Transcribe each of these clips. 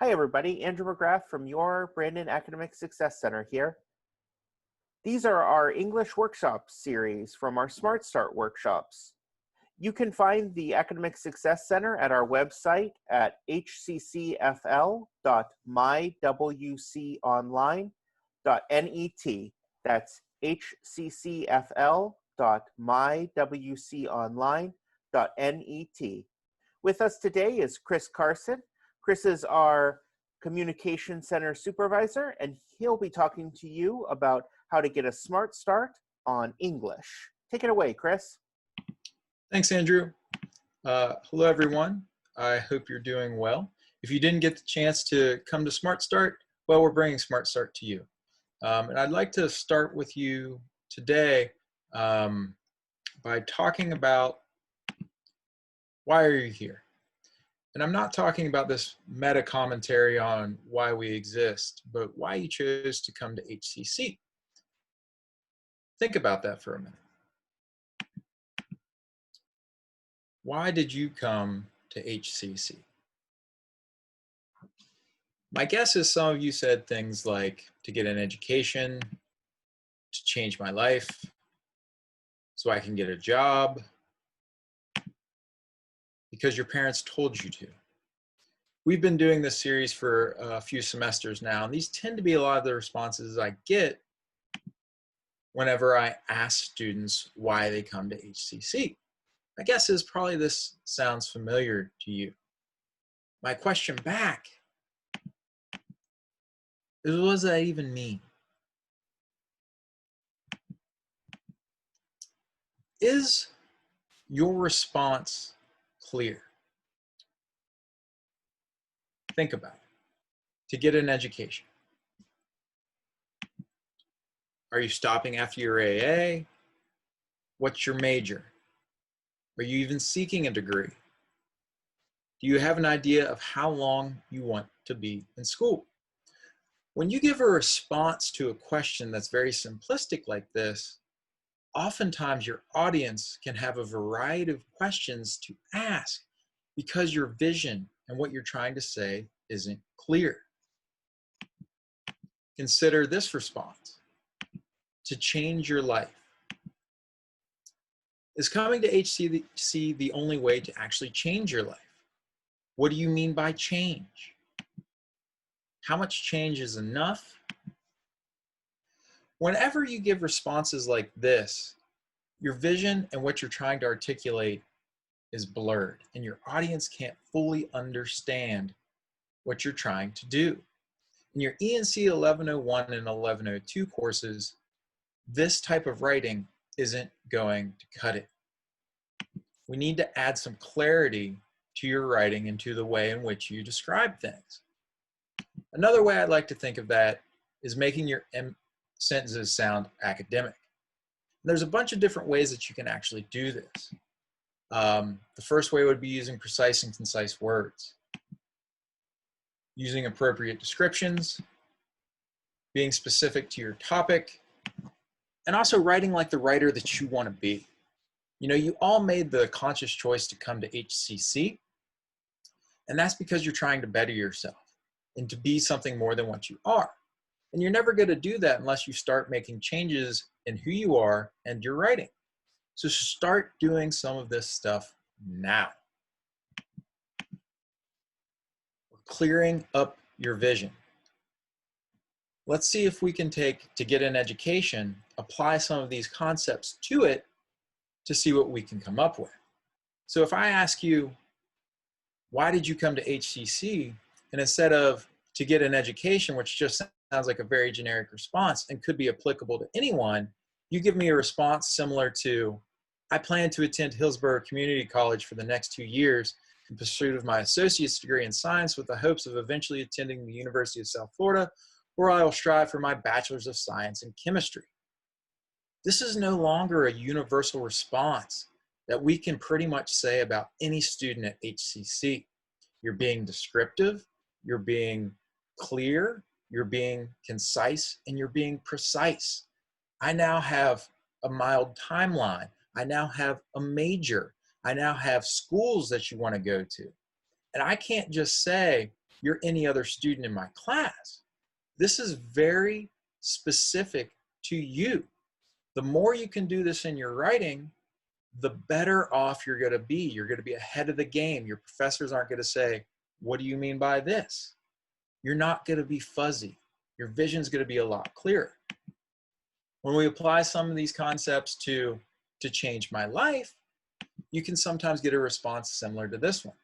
Hi, everybody. Andrew McGrath from your Brandon Academic Success Center here. These are our English workshop series from our Smart Start workshops. You can find the Academic Success Center at our website at hccfl.mywconline.net. That's hccfl.mywconline.net. With us today is Chris Carson. Chris is our Communication Center Supervisor, and he'll be talking to you about how to get a smart start on English. Take it away, Chris. Thanks, Andrew. Hello, everyone. I hope you're doing well. If you didn't get the chance to come to Smart Start, well, we're bringing Smart Start to you. And I'd like to start with you today by talking about why are you here? And I'm not talking about this meta commentary on why we exist, but why you chose to come to HCC. Think about that for a minute. Why did you come to HCC? My guess is some of you said things like to get an education, to change my life, so I can get a job, because your parents told you to. We've been doing this series for a few semesters now, and these tend to be a lot of the responses I get whenever I ask students why they come to HCC. My guess is probably this sounds familiar to you. My question back is, what does that even mean? Is your response clear? Think about it. To get an education. Are you stopping after your AA? What's your major? Are you even seeking a degree? Do you have an idea of how long you want to be in school? When you give a response to a question that's very simplistic like this, oftentimes your audience can have a variety of questions to ask because your vision and what you're trying to say isn't clear. Consider this response. To change your life. Is coming to HCC the only way to actually change your life? What do you mean by change? How much change is enough? Whenever you give responses like this, your vision and what you're trying to articulate is blurred, and your audience can't fully understand what you're trying to do. In your ENC 1101 and 1102 courses, this type of writing isn't going to cut it. We need to add some clarity to your writing and to the way in which you describe things. Another way I'd like to think of that is making your sentences sound academic. There's a bunch of different ways that you can actually do this. The first way would be using precise and concise words, using appropriate descriptions, being specific to your topic, and also writing like the writer that you want to be. You know, you all made the conscious choice to come to HCC, and that's because you're trying to better yourself and to be something more than what you are. And you're never going to do that unless you start making changes in who you are and your writing. So start doing some of this stuff now. Clearing up your vision. Let's see if we can take to get an education, apply some of these concepts to it to see what we can come up with. So if I ask you, why did you come to HCC? And instead of to get an education, which just sounds like a very generic response and could be applicable to anyone, you give me a response similar to, I plan to attend Hillsborough Community College for the next 2 years in pursuit of my associate's degree in science with the hopes of eventually attending the University of South Florida, where I will strive for my bachelor's of science in chemistry. This is no longer a universal response that we can pretty much say about any student at HCC. You're being descriptive, you're being clear, you're being concise, and you're being precise. I now have a mild timeline. I now have a major. I now have schools that you want to go to. And I can't just say, you're any other student in my class. This is very specific to you. The more you can do this in your writing, the better off you're going to be. You're going to be ahead of the game. Your professors aren't going to say, what do you mean by this? You're not going to be fuzzy. Your vision's going to be a lot clearer. When we apply some of these concepts to change my life, you can sometimes get a response similar to this one.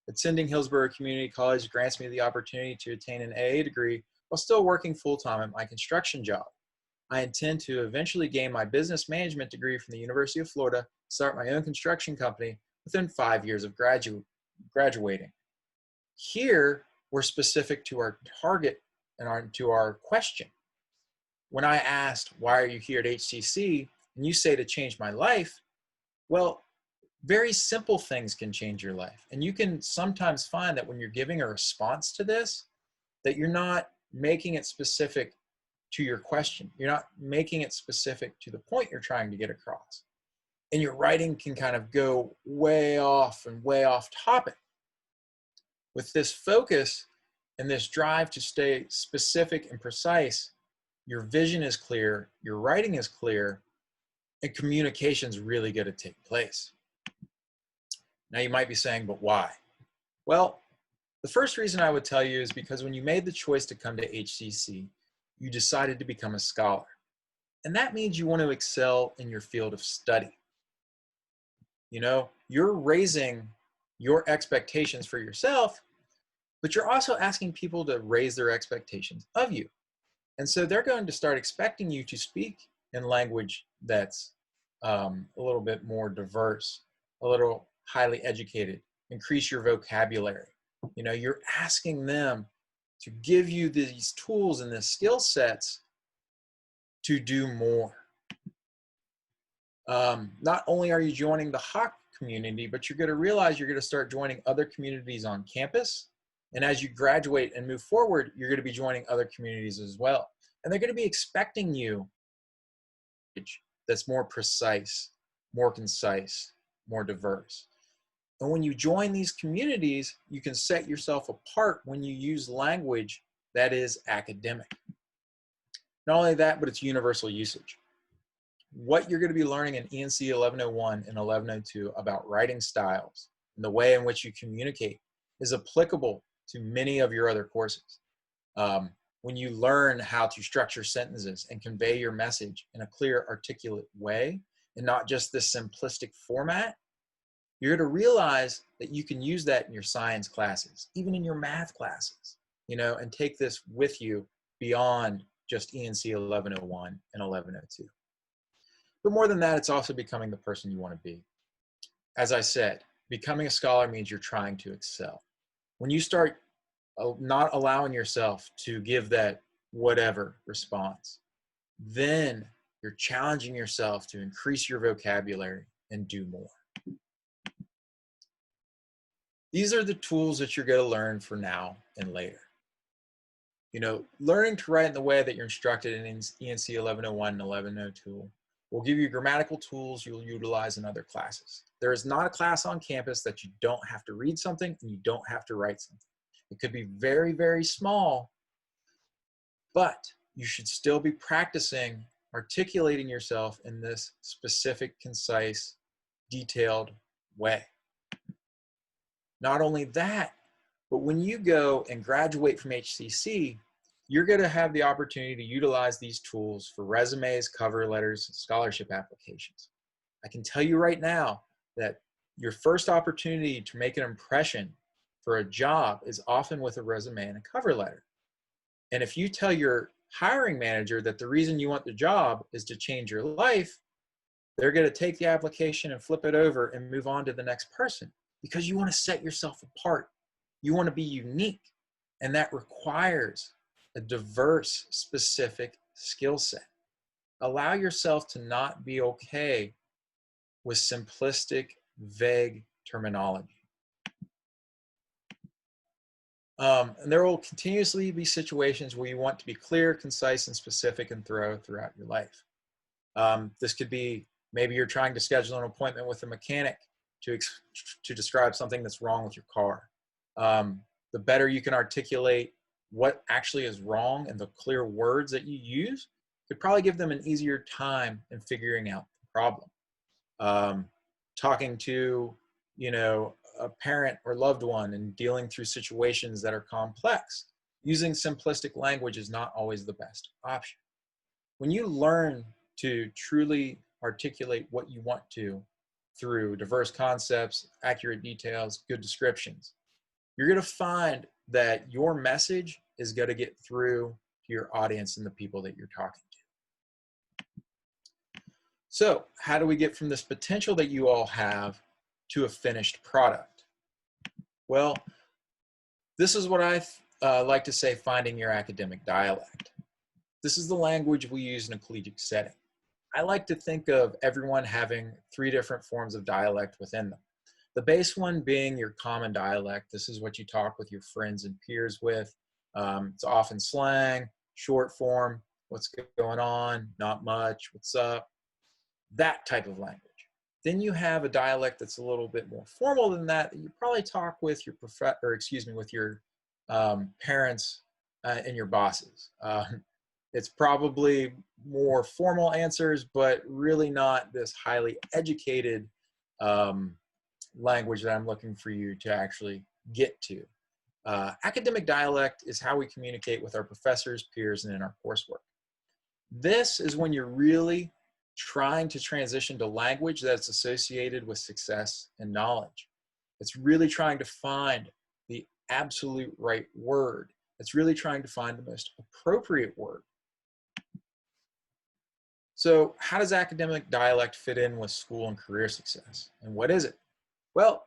Attending Hillsborough Community College grants me the opportunity to attain an AA degree while still working full-time at my construction job. I intend to eventually gain my business management degree from the University of Florida, start my own construction company within 5 years of graduating. Here, we're specific to our target and to our question. When I asked, why are you here at HCC? And you say to change my life, well, very simple things can change your life. And you can sometimes find that when you're giving a response to this, that you're not making it specific to your question. You're not making it specific to the point you're trying to get across. And your writing can kind of go way off and way off topic. With this focus and this drive to stay specific and precise, your vision is clear, your writing is clear, and communication is really going to take place. Now you might be saying, but why? Well, the first reason I would tell you is because when you made the choice to come to HCC, you decided to become a scholar. And that means you want to excel in your field of study. You know, you're raising your expectations for yourself, but you're also asking people to raise their expectations of you. And so they're going to start expecting you to speak in language that's a little bit more diverse, a little highly educated, increase your vocabulary. You know, you're asking them to give you these tools and the skill sets to do more. Not only are you joining the Hawk community, but you're going to realize you're going to start joining other communities on campus. And as you graduate and move forward, you're going to be joining other communities as well. And they're going to be expecting you that's more precise, more concise, more diverse. And when you join these communities, you can set yourself apart when you use language that is academic. Not only that, but it's universal usage. What you're going to be learning in ENC 1101 and 1102 about writing styles and the way in which you communicate is applicable to many of your other courses. When you learn how to structure sentences and convey your message in a clear, articulate way, and not just this simplistic format, you're going to realize that you can use that in your science classes, even in your math classes, you know, and take this with you beyond just ENC 1101 and 1102. But more than that, it's also becoming the person you want to be. As I said, becoming a scholar means you're trying to excel. When you start not allowing yourself to give that whatever response, then you're challenging yourself to increase your vocabulary and do more. These are the tools that you're going to learn for now and later. You know, learning to write in the way that you're instructed in ENC 1101 and 1102 will give you grammatical tools you'll utilize in other classes. There is not a class on campus that you don't have to read something and you don't have to write something. It could be very, very small, but you should still be practicing articulating yourself in this specific, concise, detailed way. Not only that, but when you go and graduate from HCC, you're going to have the opportunity to utilize these tools for resumes, cover letters, and scholarship applications. I can tell you right now that your first opportunity to make an impression for a job is often with a resume and a cover letter. And if you tell your hiring manager that the reason you want the job is to change your life, they're going to take the application and flip it over and move on to the next person, because you want to set yourself apart. You want to be unique, and that requires a diverse, specific skill set. Allow yourself to not be okay with simplistic, vague terminology. And there will continuously be situations where you want to be clear, concise, and specific and thorough throughout your life. This could be, maybe you're trying to schedule an appointment with a mechanic to describe something that's wrong with your car. the better you can articulate what actually is wrong and the clear words that you use, could probably give them an easier time in figuring out the problem. Talking to, a parent or loved one and dealing through situations that are complex, using simplistic language is not always the best option. When you learn to truly articulate what you want to through diverse concepts, accurate details, good descriptions, you're going to find that your message is going to get through to your audience and the people that you're talking to. So, how do we get from this potential that you all have to a finished product? Well, this is what I like to say, finding your academic dialect. This is the language we use in a collegiate setting. I like to think of everyone having 3 different forms of dialect within them. The base one being your common dialect. This is what you talk with your friends and peers with. It's often slang, short form, what's going on, not much, what's up, that type of language. Then you have a dialect that's a little bit more formal than that you probably talk with your with your parents and your bosses. It's probably more formal answers, but really not this highly educated language that I'm looking for you to actually get to. Academic dialect is how we communicate with our professors, peers, and in our coursework. This is when you're really trying to transition to language that's associated with success and knowledge. It's really trying to find the absolute right word. It's really trying to find the most appropriate word. So how does academic dialect fit in with school and career success? And what is it? Well,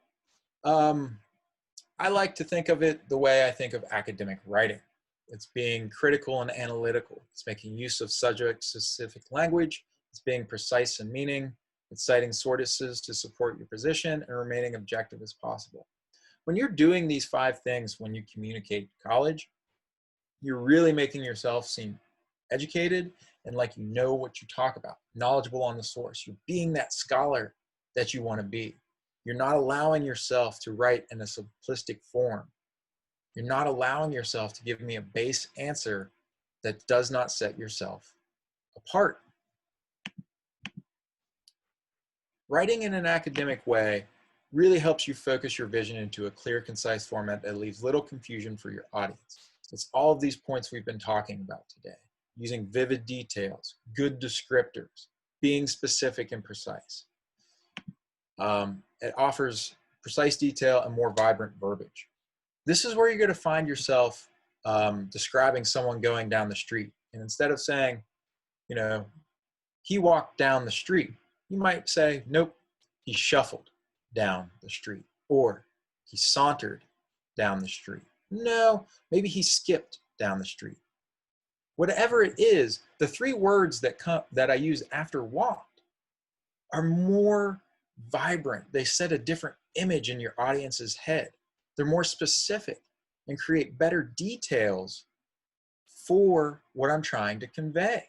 I like to think of it the way I think of academic writing. It's being critical and analytical. It's making use of subject-specific language. It's being precise in meaning. It's citing sources to support your position and remaining objective as possible. When you're doing these 5 things when you communicate to college, you're really making yourself seem educated and like you know what you talk about, knowledgeable on the source. You're being that scholar that you want to be. You're not allowing yourself to write in a simplistic form. You're not allowing yourself to give me a base answer that does not set yourself apart. Writing in an academic way really helps you focus your vision into a clear, concise format that leaves little confusion for your audience. It's all of these points we've been talking about today. Using vivid details, good descriptors, being specific and precise. It offers precise detail and more vibrant verbiage. This is where you're going to find yourself describing someone going down the street. And instead of saying, he walked down the street, you might say, nope, he shuffled down the street, or he sauntered down the street. No, maybe he skipped down the street. Whatever it is, the 3 words that I use after walked are more vibrant. They set a different image in your audience's head. They're more specific and create better details for what I'm trying to convey.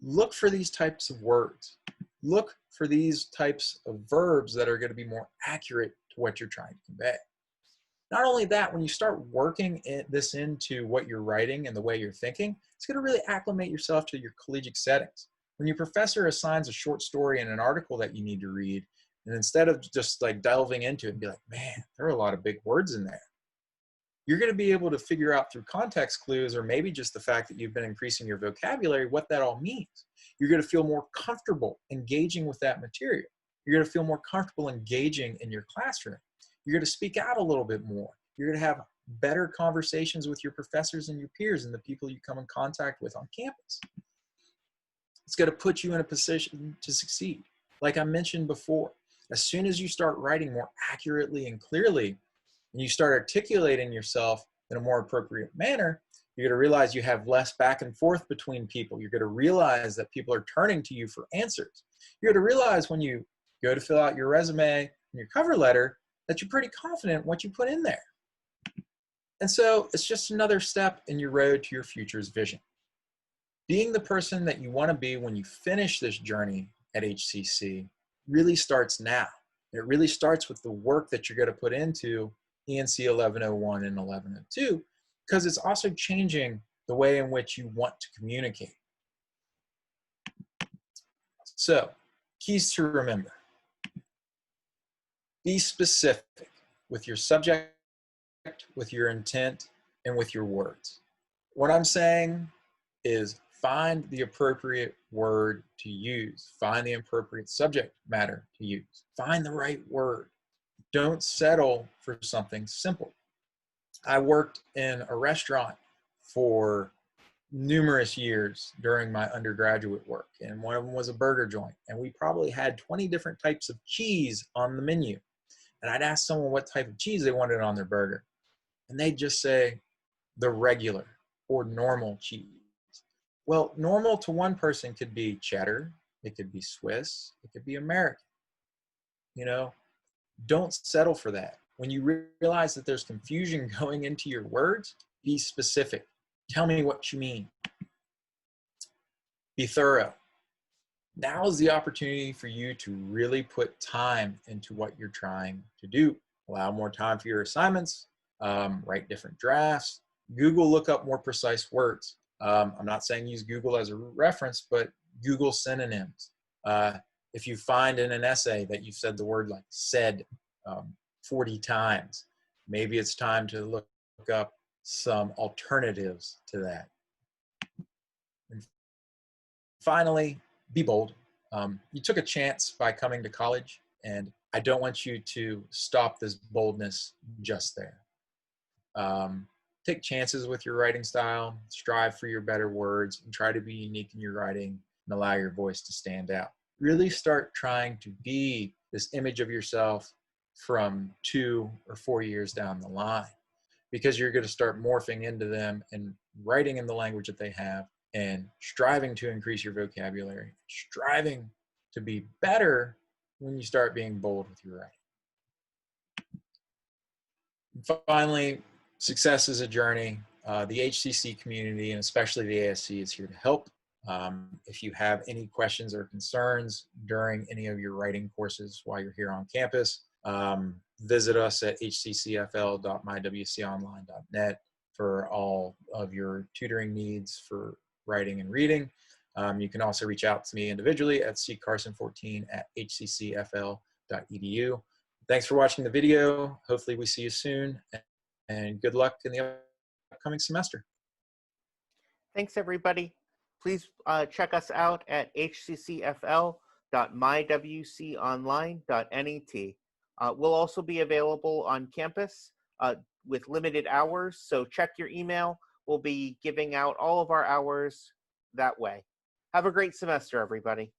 Look for these types of words. Look for these types of verbs that are going to be more accurate to what you're trying to convey. Not only that, when you start working this into what you're writing and the way you're thinking, it's going to really acclimate yourself to your collegiate settings. When your professor assigns a short story and an article that you need to read, and instead of just like delving into it and be like, man, there are a lot of big words in there, you're going to be able to figure out through context clues, or maybe just the fact that you've been increasing your vocabulary, what that all means. You're going to feel more comfortable engaging with that material. You're going to feel more comfortable engaging in your classroom. You're going to speak out a little bit more. You're going to have better conversations with your professors and your peers and the people you come in contact with on campus. It's going to put you in a position to succeed. Like I mentioned before, as soon as you start writing more accurately and clearly, and you start articulating yourself in a more appropriate manner, you're going to realize you have less back and forth between people. You're going to realize that people are turning to you for answers. You're going to realize when you go to fill out your resume and your cover letter that you're pretty confident in what you put in there. And so it's just another step in your road to your future's vision. Being the person that you want to be when you finish this journey at HCC really starts now. It really starts with the work that you're going to put into ENC 1101 and 1102, because it's also changing the way in which you want to communicate. So, keys to remember. Be specific with your subject, with your intent, and with your words. What I'm saying is find the appropriate word to use. Find the appropriate subject matter to use. Find the right word. Don't settle for something simple. I worked in a restaurant for numerous years during my undergraduate work, and one of them was a burger joint, and we probably had 20 different types of cheese on the menu. And I'd ask someone what type of cheese they wanted on their burger, and they'd just say the regular or normal cheese. Well, normal to one person could be cheddar, it could be Swiss, it could be American. You know, don't settle for that. When you realize that there's confusion going into your words, be specific. Tell me what you mean. Be thorough. Now is the opportunity for you to really put time into what you're trying to do. Allow more time for your assignments, write different drafts, Google look up more precise words. I'm not saying use Google as a reference, but Google synonyms. If you find in an essay that you've said the word like said 40 times, maybe it's time to look up some alternatives to that. And finally, be bold. You took a chance by coming to college, and I don't want you to stop this boldness just there. Take chances with your writing style, strive for your better words, and try to be unique in your writing and allow your voice to stand out. Really start trying to be this image of yourself from 2 or 4 years down the line, because you're going to start morphing into them and writing in the language that they have and striving to increase your vocabulary, striving to be better when you start being bold with your writing. And finally, success is a journey. The HCC community, and especially the ASC, is here to help. If you have any questions or concerns during any of your writing courses while you're here on campus, visit us at hccfl.mywconline.net for all of your tutoring needs for writing and reading. You can also reach out to me individually at ccarson14@hccfl.edu. Thanks for watching the video. Hopefully we see you soon, and good luck in the upcoming semester. Thanks, everybody. Please check us out at hccfl.mywconline.net. We'll also be available on campus with limited hours, so check your email. We'll be giving out all of our hours that way. Have a great semester, everybody.